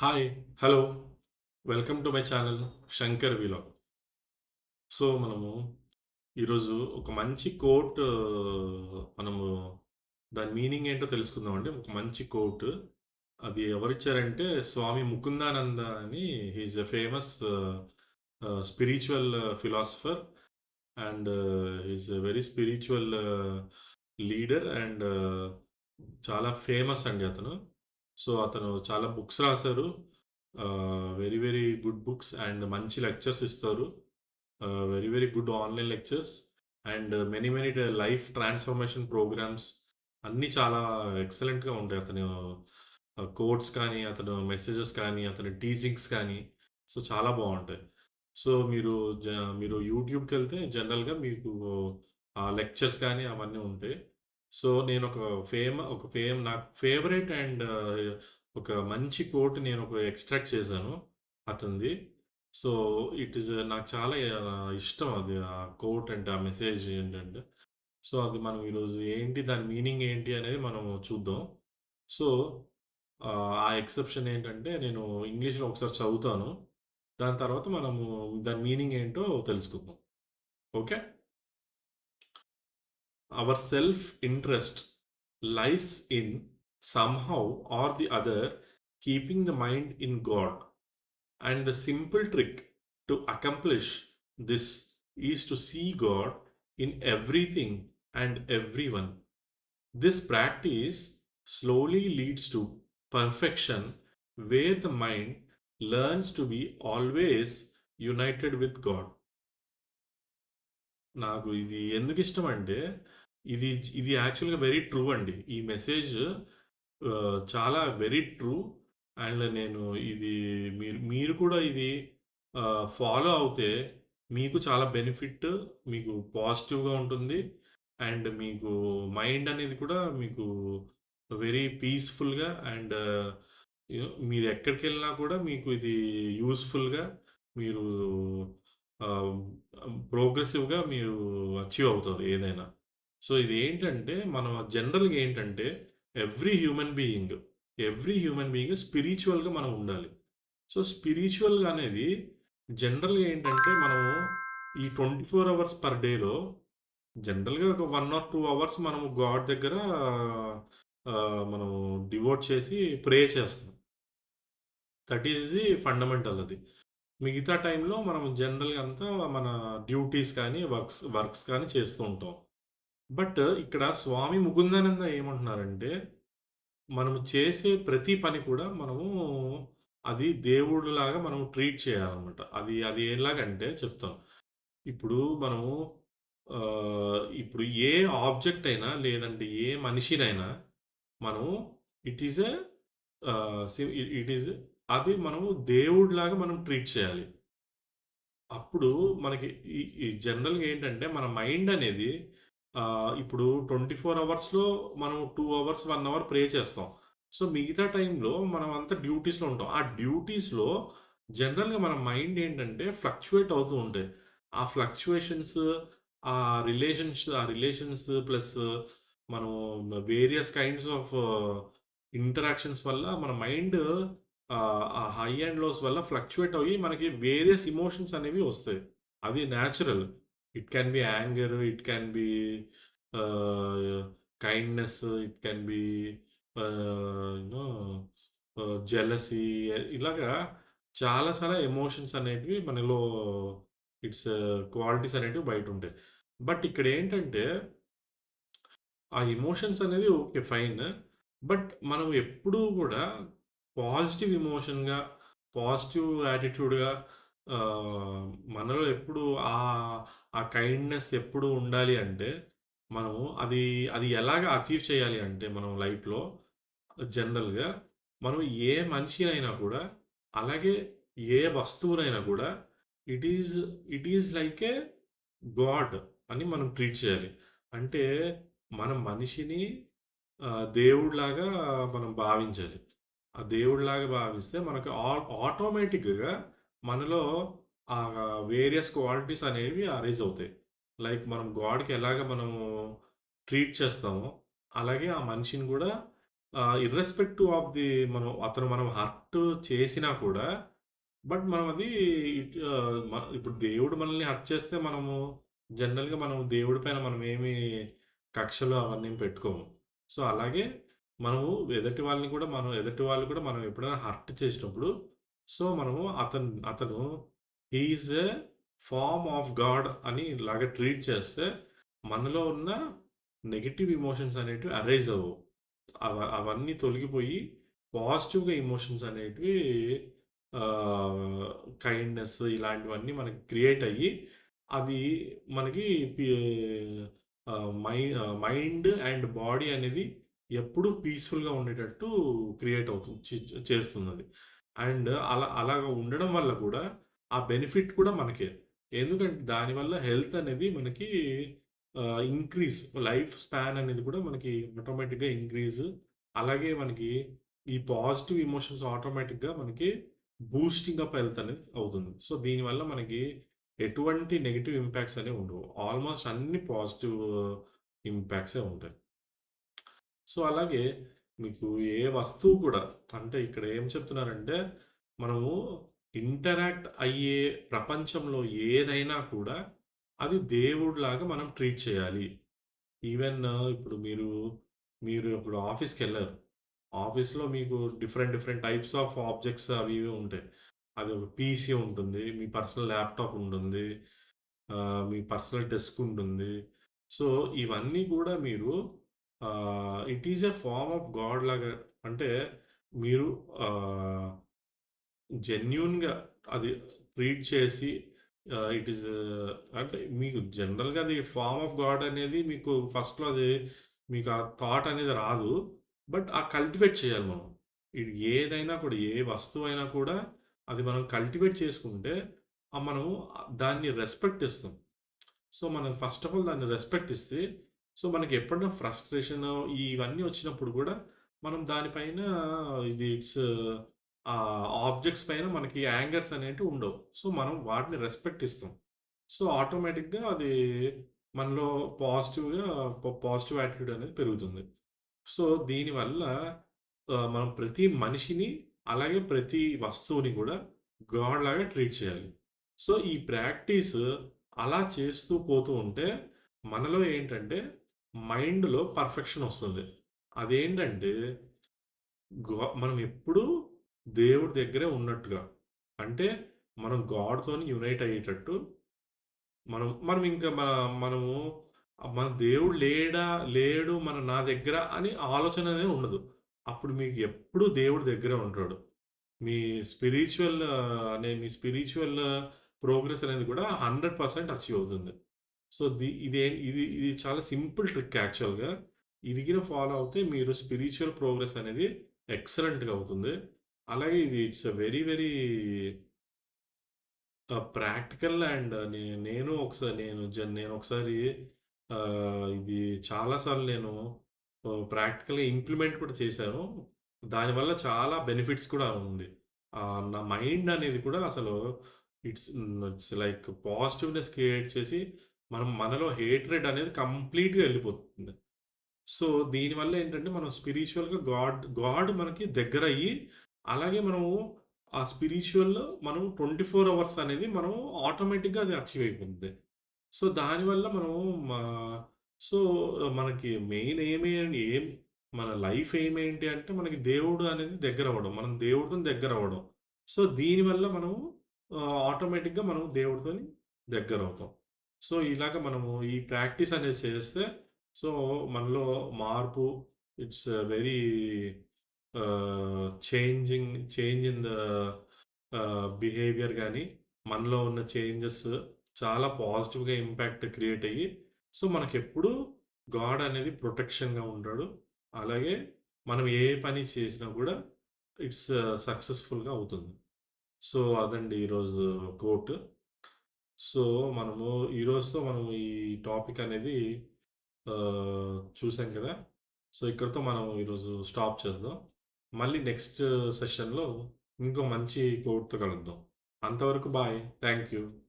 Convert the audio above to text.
Hi! Hello! Welcome to my channel 'Shankar vlog'. So, మనము ఈరోజు ఒక మంచి కోట్ మనము దాని మీనింగ్ ఏంటో తెలుసుకుందామండి. ఒక మంచి కోట్. అది ఎవరిచ్చారంటే స్వామి ముకుందానంద అని he is a famous spiritual philosopher and he is a very spiritual leader and చాలా ఫేమస్ అండి అతను. సో, అతను చాలా బుక్స్ రాసారు. Very, very good books and మంచి లెక్చర్స్ ఇస్తారు. Very, very good online lectures and many, many life transformation programmes అన్నీ చాలా ఎక్సలెంట్‌గా ఉంటాయి. అతను కోట్స్ కానీ, అతను మెసేజెస్ కానీ, అతని టీచింగ్స్ కానీ సో, చాలా బావుంటాయి. సో, జ మీరు యూట్యూబ్‌కెళ్తే జనరల్‌గా మీకు లెక్చర్స్ కానీ అవన్నీ ఉంటాయి. సో, నేనొక నాకు ఫేవరెట్ అండ్ ఒక మంచి కోట్ నేనొక ఎక్స్ట్రాక్ట్ చేశాను అతనిది. సో, ఇట్ ఈస్ నాకు చాలా ఇష్టం అది. ఆ కోట్ అంటే, ఆ మెసేజ్ ఏంటంటే, సో, అది మనం ఈరోజు దాని మీనింగ్ ఏంటి అనేది మనం చూద్దాం. సో, ఆ ఎక్సెప్షన్ ఏంటంటే, నేను ఇంగ్లీష్‌లో ఒకసారి చదువుతాను. దాని తర్వాత మనము దాని మీనింగ్ ఏంటో తెలుసుకుందాం. Okay? Our self-interest lies in somehow or the other keeping the mind in God. And the simple trick to accomplish this is to see God in everything and everyone. This practice slowly leads to perfection, where the mind learns to be always united with God. నాకు ఇది ఎందుకిష్టమంటే, ఇది ఇది యాక్చువల్‌గా very true అండి. ఈ message చాలా very true. And నేను ఇది మీరు మీరు కూడా ఇది ఫాలో అవుతే మీకు చాలా బెనిఫిట్, మీకు పాజిటివ్‌గా ఉంటుంది. అండ్ మీకు మైండ్ అనేది కూడా మీకు వెరీ పీస్‌ఫుల్‌గా అండ్ మీరు ఎక్కడికెళ్ళినా కూడా మీకు ఇది యూజ్‌ఫుల్‌గా మీరు ఆహ్, ప్రోగ్రెసివ్‌గా మీరు అచీవ్ అవుతారు ఏదైనా. సో, ఇదేంటంటే మనం జనరల్‌గా ఏంటంటే ఎవ్రీ హ్యూమన్ బీయింగ్ స్పిరిచ్యువల్‌గా మనం ఉండాలి. సో, స్పిరిచ్యువల్‌గా అనేది జనరల్‌గా ఏంటంటే మనము ఈ 24 అవర్స్ పర్ డేలో జనరల్‌గా ఒక 1 ఆర్ 2 అవర్స్ మనము గాడ్ దగ్గర మనము డివోట్ చేసి ప్రే చేస్తాం. దట్ ఈస్ ది ఫండమెంటల్ అది. మిగతా టైంలో మనం జనరల్‌గా అంతా మన డ్యూటీస్ కానీ, వర్క్స్ కానీ చేస్తూ ఉంటాం. బట్ ఇక్కడ స్వామి ముకుందానంద ఏమంటున్నారంటే, మనము చేసే ప్రతి పని కూడా అది దేవుడిలాగా మనం ట్రీట్ చేయాలనమాట. అది అది ఎలాగంటే చెప్తాను. ఇప్పుడు మనము ఇప్పుడు ఏ ఆబ్జెక్ట్ అయినా లేదంటే ఏ మనిషినైనా మనము it is a it is అది మనము దేవుడిలాగా మనం ట్రీట్ చేయాలి. అప్పుడు మనకి ఈ ఈ జనరల్‌గా ఏంటంటే మన మైండ్ అనేది ఇప్పుడు 24 అవర్స్‌లో మనం 2 అవర్స్, 1 అవర్ ప్రే చేస్తాం. సో, మిగతా టైంలో మనం అంతా డ్యూటీస్‌లో ఉంటాం. ఆ డ్యూటీస్‌లో జనరల్‌గా మన మైండ్ ఏంటంటే ఫ్లక్చుయేట్ అవుతూ ఉంటాయి. ఆ ఫ్లక్చుయేషన్స్, ఆ రిలేషన్స్ ప్లస్ మనం వేరియస్ కైండ్స్ ఆఫ్ ఇంటరాక్షన్స్ వల్ల మన మైండ్ ఆ హై అండ్ లోస్ వల్ల ఫ్లక్చుయేట్ అయ్యి మనకి వేరియస్ ఎమోషన్స్ అనేవి వస్తాయి. అది natural. It can be anger, it can be ah, kindness, it can be you know jealousy ఇలాగా చాలా చాలా ఎమోషన్స్ అనేటివి మనలో ఇట్స్ క్వాలిటీస్ అనేటివి బయటుంటాయి. బట్ ఇక్కడేంటంటే ఆ ఎమోషన్స్ అనేది ఓకే. ఫైన్. బట్ మనం ఎప్పుడూ గూడా పాజిటివ్ ఎమోషన్‌గా, పాజిటివ్ యాటిట్యూడ్‌గా మనలో ఎప్పుడు ఆ కైండ్‌నెస్ ఎప్పుడు ఉండాలి అంటే, మనము అది అది ఎలాగా అచీవ్ చేయాలి అంటే మనం లైఫ్‌లో జనరల్‌గా మనం ఏ మనిషినైనా కూడా, అలాగే ఏ వస్తువునైనా కూడా it is it is like A God అని మనం ట్రీట్ చేయాలి. అంటే మనం మనిషిని దేవుడిలాగా మనం భావించాలి. ఆ దేవుడిలాగా భావిస్తే మనకు ఆటోమేటిక్‌గా మనలో వేరియస్ క్వాలిటీస్ అనేవి అరైజ్ అవుతాయి. లైక్ మనం గాడ్‌కి ఎలాగా మనము ట్రీట్ చేస్తామో, అలాగే ఆ మనిషిని గూడా ఇర్రెస్పెక్టివ్ ఆఫ్ ది మనం హర్ట్ చేసినా కూడా, బట్ మనం అది ఇప్పుడు దేవుడు మనల్ని హర్ట్ చేస్తే మనము జనరల్‌గా మనం దేవుడి పైన మనమేమి కక్షలు అవన్నీ పెట్టుకోము. సో, అలాగే మనము ఎదుటి వాళ్ళు కూడా మనం ఎప్పుడైనా హర్ట్ చేసినప్పుడు, సో, మనము అతను he is a form of God అని ఇలాగ ట్రీట్ చేస్తే, మనలో ఉన్న నెగెటివ్ ఎమోషన్స్ అనేటివి అరైజ్ అవ్వవు. అవన్నీ తొలగిపోయి పాజిటివ్‌గా ఎమోషన్స్ అనేటివి ఆహ్, కైండ్‌నెస్ ఇలాంటివన్నీ మనకి క్రియేట్ అయ్యి, అది మనకి పి మైండ్ అండ్ బాడీ అనేది ఎప్పుడూ పీస్‌ఫుల్‌గా ఉండేటట్టు క్రియేట్ అవుతుంది. చేస్తుందది. అండ్ అలాగా ఉండడం వల్ల కూడా ఆ బెనిఫిట్ కూడా మనకే. ఎందుకంటే దానివల్ల హెల్త్ అనేది మనకి ఇంక్రీజ్ లైఫ్ స్పాన్ అనేది కూడా మనకి ఆటోమేటిక్‌గా ఇంక్రీజ్. అలాగే మనకి ఈ పాజిటివ్ ఎమోషన్స్ ఆటోమేటిక్‌గా మనకి బూస్టింగ్ అప్ హెల్త్ అనేది అవుతుంది. సో, దీనివల్ల మనకి ఎటువంటి నెగెటివ్ ఇంపాక్ట్స్ అనేవి ఉండవు. ఆల్‌మోస్ట్ అన్ని పాజిటివ్ ఇంపాక్ట్సే ఉంటాయి. సో, అలాగే మీకు ఏ వస్తువు కూడా అంటే ఇక్కడ ఏం చెప్తున్నారంటే, మనము ఇంటరాక్ట్ అయ్యే ప్రపంచంలో ఏదైనా కూడా అది దేవుడిలాగా మనం ట్రీట్ చేయాలి. ఈవెన్ ఇప్పుడు మీరు ఇప్పుడు ఆఫీస్‌కెళ్లారు. ఆఫీస్‌లో మీకు different, different types of objects అవి ఇవి ఉంటాయి. అది ఒక పీసీ ఉంటుంది. మీ పర్సనల్ ల్యాప్‌టాప్ ఉంటుంది. మీ పర్సనల్ డెస్క్ ఉంటుంది. సో, ఇవన్నీ కూడా మీరు it is a form of God లాగా అంటే మీరు ఆహ్, జెన్యూన్‌గా అది ట్రీట్ చేసి ఇట్ ఈస్ అంటే మీకు జనరల్‌గా అది ఫార్మ్ ఆఫ్ గాడ్ అనేది మీకు ఫస్ట్‌లో అది మీకు ఆ థాట్ అనేది రాదు. బట్ ఆ కల్టివేట్ చేయాలి మనం. ఇది ఏదైనా కూడా ఏ వస్తువైనా కూడా అది మనం కల్టివేట్ చేసుకుంటే మనము దాన్ని రెస్పెక్ట్ ఇస్తాం. సో, మనం ఫస్ట్ ఆఫ్ ఆల్ దాన్ని రెస్పెక్ట్ ఇస్తే, సో, మనకి ఎప్పుడైనా ఫ్రస్ట్రేషన్ ఇవన్నీ వచ్చినప్పుడు గూడా, మనం దానిపైన ఇది ఆబ్జెక్ట్స్ పైన మనకి యాంగర్స్ అనేటివి ఉండవు. సో, మనం వాటిని రెస్పెక్ట్ ఇస్తాం. సో, ఆటోమేటిక్‌గా అది మనలో పాజిటివ్‌గా పాజిటివ్ యాటిట్యూడ్ అనేది పెరుగుతుంది. సో, దీనివల్ల మనం ప్రతి మనిషిని, అలాగే ప్రతి వస్తువుని గూడా గాడ్ లాగా ట్రీట్ చేయాలి. సో, ఈ ప్రాక్టీస్ అలా చేస్తూ పోతూ ఉంటే, మనలో ఏంటంటే, మైండ్‌లో పర్ఫెక్షన్ ఒస్తుంది. అదేంటంటే, మనం ఎప్పుడూ దేవుడి దగ్గరే ఉన్నట్టుగా. అంటే, మనం గాడ్‌తోని యునైట్ అయ్యేటట్టు మనం ఇంకా మనము మన దేవుడు లేడు నా దగ్గర అని ఆలోచన అనేది ఉండదు. అప్పుడు మీకు ఎప్పుడు దేవుడు దగ్గరే ఉంటాడు. మీ స్పిరిచ్యువల్ ప్రోగ్రెస్ అనేది కూడా 100% అచీవ్ అవుతుంది. సో, ఇది చాలా సింపుల్ ట్రిక్ యాక్చువల్‌గా. ఇది గిన ఫాలో అవుతే మీరు స్పిరిచ్యువల్ ప్రోగ్రెస్ అనేది ఎక్సలెంట్‌గా అవుతుంది. అలాగే ఇది it's a very very practical and నేనొకసారి ఇది చాలా సార్లు నేను ప్రాక్టికల్‌గా ఇంప్లిమెంట్ కూడా చేశాను. దానివల్ల చాలా బెనిఫిట్స్ కూడా ఉంది. నా మైండ్ అనేది కూడా అసలు ఇట్స్ లైక్ పాజిటివ్‌నెస్ క్రియేట్ చేసి మనలో హేట్రెడ్ అనేది కంప్లీట్‌గా ఎళ్ళిపోతుంది. సో, దీనివల్ల ఏంటంటే మనం స్పిరిచ్యువల్‌గా గాడ్ మనకి దగ్గరయ్యి, అలాగే మనము ఆ స్పిరిచ్యువల్‌లో మనం 24 అవర్స్ అనేది మనం ఆటోమేటిక్‌గా అది అచీవ్ అయిపోద్ది. సో, దానివల్ల మనము మా సో, మనకి మెయిన్ మన లైఫ్ ఎయిమ్ ఏంటి అంటే మనకి దేవుడు అనేది దగ్గరవ్వడం. మనం దేవుడితోని దగ్గరవ్వడం. సో, దీనివల్ల మనము ఆటోమేటిక్‌గా మనం దేవుడితోని దగ్గరవుతాం. సో, ఇలాగ మనము ఈ ప్రాక్టీస్ అనేది చేస్తే సో, మనలో మార్పు it's very change in the behaviour గాని, మనలో ఉన్న చేంజెస్ చాలా పాజిటివ్‌గా ఇంపాక్ట్ క్రియేట్ అయ్యి, సో, మనకెప్పుడూ గాడ్ అనేది ప్రొటెక్షన్‌గా ఉంటాడు. అలాగే మనం ఏ పని చేసినా కూడా ఇట్స్ సక్సెస్‌ఫుల్‌గా అవుతుంది. సో, అదండి ఈరోజు కోట్. సో, మనము ఈ రోజుతో మనం ఈ టాపిక్ అనేది చూసాం కదా! సో, ఇక్కడితో మనం ఈరోజు స్టాప్ చేద్దాం. మళ్ళీ నెక్స్ట్ సెషన్‌లో ఇంకో మంచి కోట్‌తో కలుద్దాం. అంతవరకు బాయ్. Thank you.